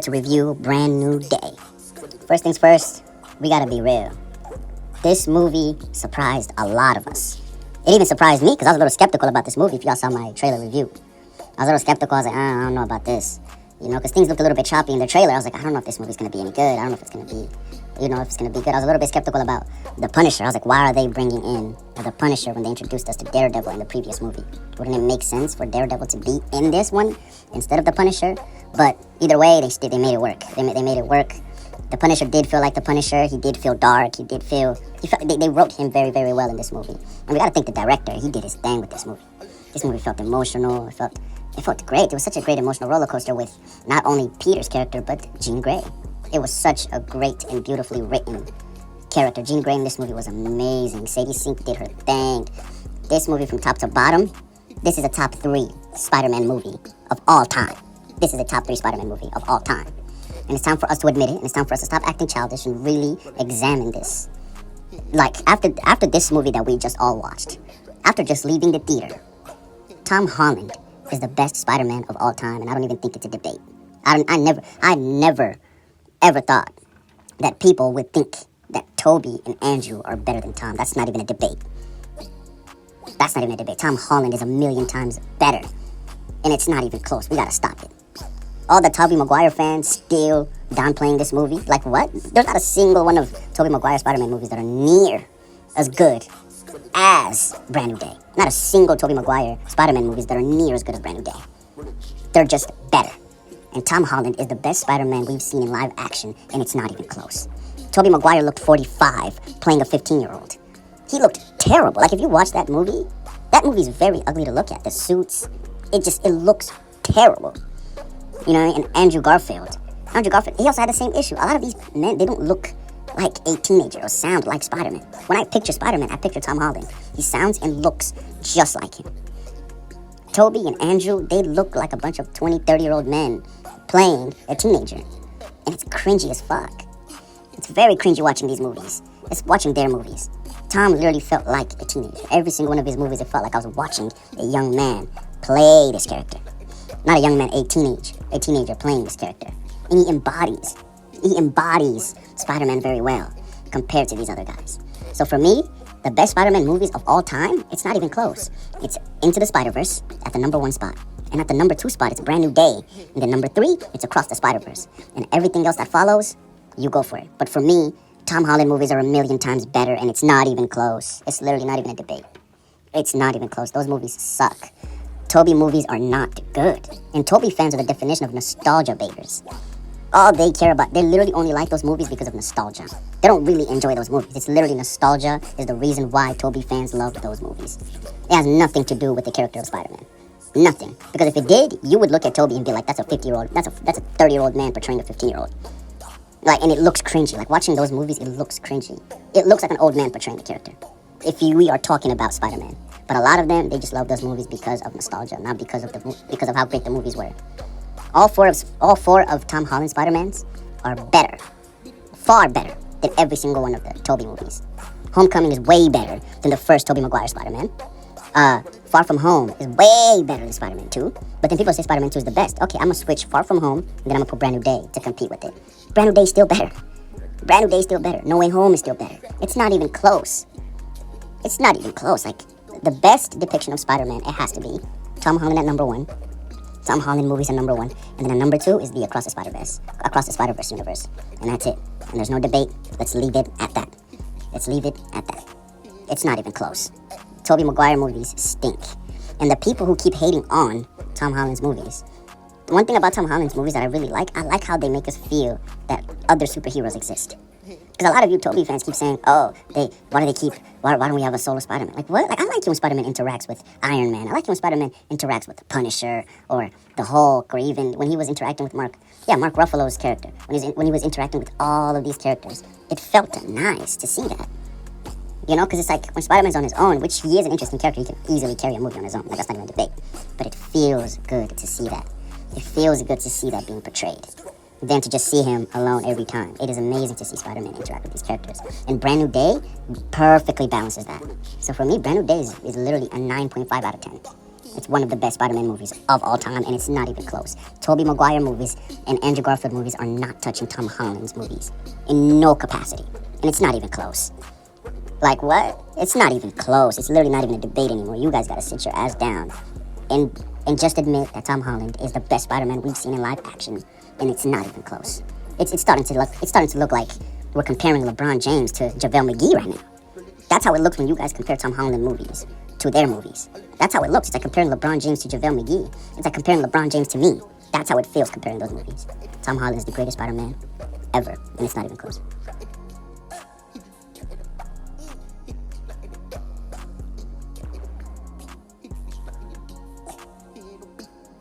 to review Brand New Day. First things first, we gotta be real. This movie surprised a lot of us. It even surprised me because I was a little skeptical about this movie if y'all saw my trailer review. I was a little skeptical. I was like, I don't know about this. Because things looked a little bit choppy in the trailer. I was like, I don't know if this movie's going to be any good. I don't know if it's going to be, if it's going to be good. I was a little bit skeptical about The Punisher. I was like, why are they bringing in The Punisher when they introduced us to Daredevil in the previous movie? Wouldn't it make sense for Daredevil to be in this one instead of The Punisher? But either way, they made it work. They made it work. The Punisher did feel like The Punisher. He did feel dark. They wrote him very, very well in this movie. And we got to thank the director. He did his thing with this movie. This movie felt emotional. It felt great. It was such a great emotional roller coaster with not only Peter's character, but Jean Grey. It was such a great and beautifully written character. Jean Grey in this movie was amazing. Sadie Sink did her thing. This movie from top to bottom, this is a top 3 Spider-Man movie of all time. This is a top 3 Spider-Man movie of all time. And it's time for us to admit it, and it's time for us to stop acting childish and really examine this. Like, after this movie that we just all watched, after just leaving the theater, Tom Holland is the best Spider-Man of all time, and I don't even think it's a debate. I never, ever thought that people would think that Tobey and Andrew are better than Tom. That's not even a debate. That's not even a debate. Tom Holland is a million times better, and it's not even close. We gotta stop it. All the Tobey Maguire fans still downplaying this movie. Like, what? There's not a single one of Tobey Maguire's Spider-Man movies that are near as good as Brand New Day. Not a single Tobey Maguire Spider-Man movies that are near as good as Brand New Day. They're just better. And Tom Holland is the best Spider-Man we've seen in live action, and it's not even close. Tobey Maguire looked 45 playing a 15-year-old. He looked terrible. Like, if you watch that movie's very ugly to look at. The suits, it looks terrible. And Andrew Garfield, he also had the same issue. A lot of these men, they don't look like a teenager or sound like Spider-Man. When I picture Spider-Man, I picture Tom Holland. He sounds and looks just like him. Tobey and Andrew, they look like a bunch of 20, 30-year-old men playing a teenager. And it's cringy as fuck. It's very cringy watching these movies. It's watching their movies. Tom literally felt like a teenager. Every single one of his movies, it felt like I was watching a young man play this character. Not a young man, a teenager playing this character. And he embodies Spider-Man very well compared to these other guys. So for me, the best Spider-Man movies of all time, it's not even close. It's Into the Spider-Verse at the number 1 spot. And at the number 2 spot, it's Brand New Day. And then number 3, it's Across the Spider-Verse. And everything else that follows, you go for it. But for me, Tom Holland movies are a million times better, and it's not even close. It's literally not even a debate. It's not even close. Those movies suck. Tobey movies are not good. And Tobey fans are the definition of nostalgia baiters. All they care about, they literally only like those movies because of nostalgia. They don't really enjoy those movies. It's literally nostalgia is the reason why Tobey fans love those movies. It has nothing to do with the character of Spider-Man. Nothing. Because if it did, you would look at Tobey and be like, that's a 50-year-old, that's a 30-year-old man portraying a 15-year-old. And it looks cringy. Like, watching those movies, it looks cringy. It looks like an old man portraying the character. We are talking about Spider-Man. But a lot of them, they just love those movies because of nostalgia, not because of how great the movies were. All four of Tom Holland's Spider-Mans are better, far better than every single one of the Tobey movies. Homecoming is way better than the first Tobey Maguire Spider-Man. Far From Home is way better than Spider-Man 2. But then people say Spider-Man 2 is the best. Okay, I'm gonna switch Far From Home, and then I'm gonna put Brand New Day to compete with it. Brand New Day is still better. Brand New Day is still better. No Way Home is still better. It's not even close. It's not even close. Like, the best depiction of Spider-Man, it has to be Tom Holland at number 1. Tom Holland movies at number 1. And then at number 2 is the Across the Spider-Verse universe. And that's it. And there's no debate. Let's leave it at that. It's not even close. Tobey Maguire movies stink. And the people who keep hating on Tom Holland's movies, one thing about Tom Holland's movies that I really like, I like how they make us feel that other superheroes exist. Because a lot of you Tobey fans keep saying, why don't we have a solo Spider-Man? Like, what? Like, I like it when Spider-Man interacts with Iron Man. I like it when Spider-Man interacts with the Punisher or the Hulk, or even when he was interacting with Mark Ruffalo's character. When he was interacting with all of these characters. It felt nice to see that. Because it's like when Spider-Man's on his own, which he is an interesting character, he can easily carry a movie on his own. Like, that's not even a debate. But it feels good to see that. It feels good to see that being portrayed. Than to just see him alone every time. It is amazing to see Spider-Man interact with these characters. And Brand New Day perfectly balances that. So for me, Brand New Day is literally a 9.5 out of 10. It's one of the best Spider-Man movies of all time, and it's not even close. Tobey Maguire movies and Andrew Garfield movies are not touching Tom Holland's movies in no capacity, and it's not even close. Like, what? It's not even close. It's literally not even a debate anymore. You guys gotta sit your ass down and just admit that Tom Holland is the best Spider-Man we've seen in live action, and it's not even close. It's starting to look like we're comparing LeBron James to JaVale McGee right now. That's how it looks when you guys compare Tom Holland movies to their movies. That's how it looks. It's like comparing LeBron James to JaVale McGee. It's like comparing LeBron James to me. That's how it feels comparing those movies. Tom Holland is the greatest Spider-Man ever, and it's not even close.